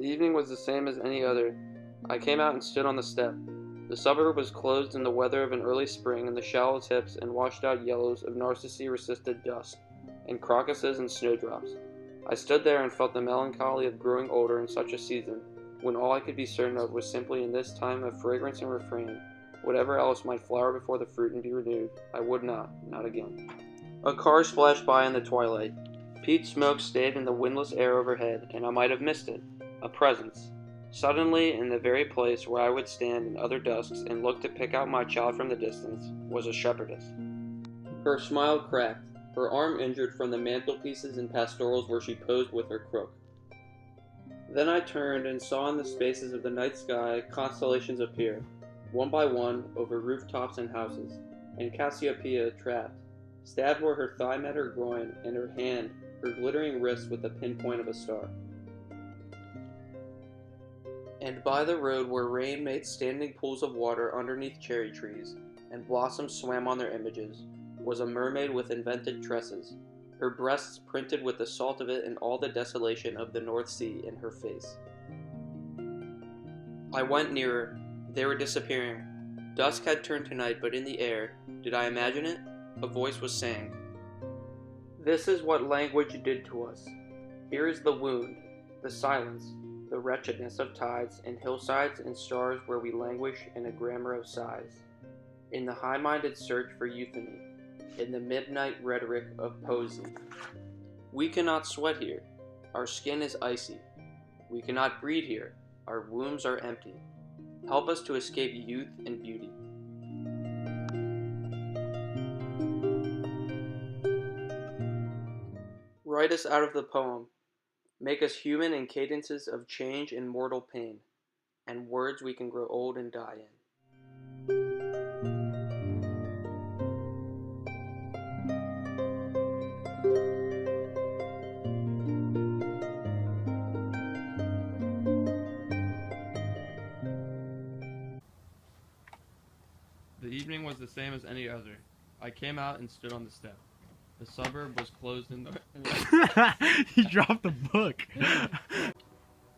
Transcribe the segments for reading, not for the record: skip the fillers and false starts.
The evening was the same as any other. I came out and stood on the step. The suburb was clothed in the weather of an early spring, and the shallow tips and washed-out yellows of narcissi-resisted dusk, and crocuses and snowdrops. I stood there and felt the melancholy of growing older in such a season, when all I could be certain of was simply in this time of fragrance and refrain. Whatever else might flower before the fruit and be renewed, I would not again. A car splashed by in the twilight. Peat smoke stayed in the windless air overhead, and I might have missed it. A presence. Suddenly, in the very place where I would stand in other dusks and look to pick out my child from the distance, was a shepherdess. Her smile cracked, her arm injured from the mantelpieces and pastorals where she posed with her crook. Then I turned and saw in the spaces of the night sky constellations appear, one by one, over rooftops and houses, and Cassiopeia trapped, stabbed where her thigh met her groin, and her hand, her glittering wrist with the pinpoint of a star. And by the road where rain made standing pools of water underneath cherry trees, and blossoms swam on their images, was a mermaid with invented tresses, her breasts printed with the salt of it and all the desolation of the North Sea in her face. I went nearer. They were disappearing. Dusk had turned to night, but in the air, did I imagine it? A voice was saying, "This is what language did to us. Here is the wound, the silence, the wretchedness of tides and hillsides and stars where we languish in a grammar of sighs, in the high-minded search for euphony, in the midnight rhetoric of poesy. We cannot sweat here. Our skin is icy. We cannot breathe here. Our wombs are empty. Help us to escape youth and beauty." Write us out of the poem. Make us human in cadences of change and mortal pain, and words we can grow old and die in. The evening was the same as any other. I came out and stood on the step. The suburb was closed in the... He dropped the book.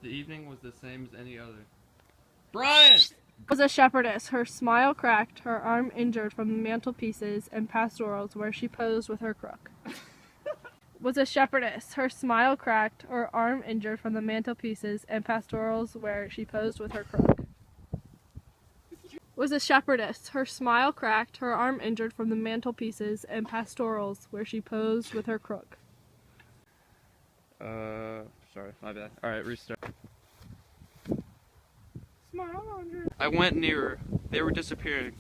The evening was the same as any other. Brian! Was a shepherdess, her smile cracked, her arm injured from the mantelpieces and pastorals where she posed with her crook. Was a shepherdess, her smile cracked, her arm injured from the mantelpieces and pastorals where she posed with her crook. Was a shepherdess, her smile cracked, her arm injured from the mantelpieces and pastorals where she posed with her crook. Sorry, my bad. Alright, restart. Smile on her. I went nearer. They were disappearing.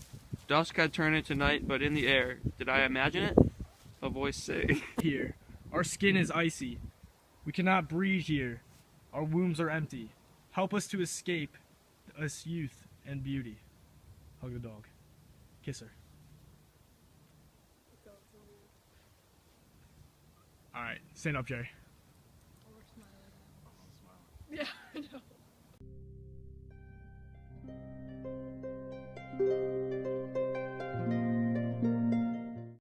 Dusk had turned into night, but in the air, did I imagine it? A voice saying, Here. Our skin is icy. We cannot breathe here. Our wombs are empty. Help us to escape us youth and beauty. Hug the dog. Kiss her. Alright, stand up, Jerry. Yeah, I know.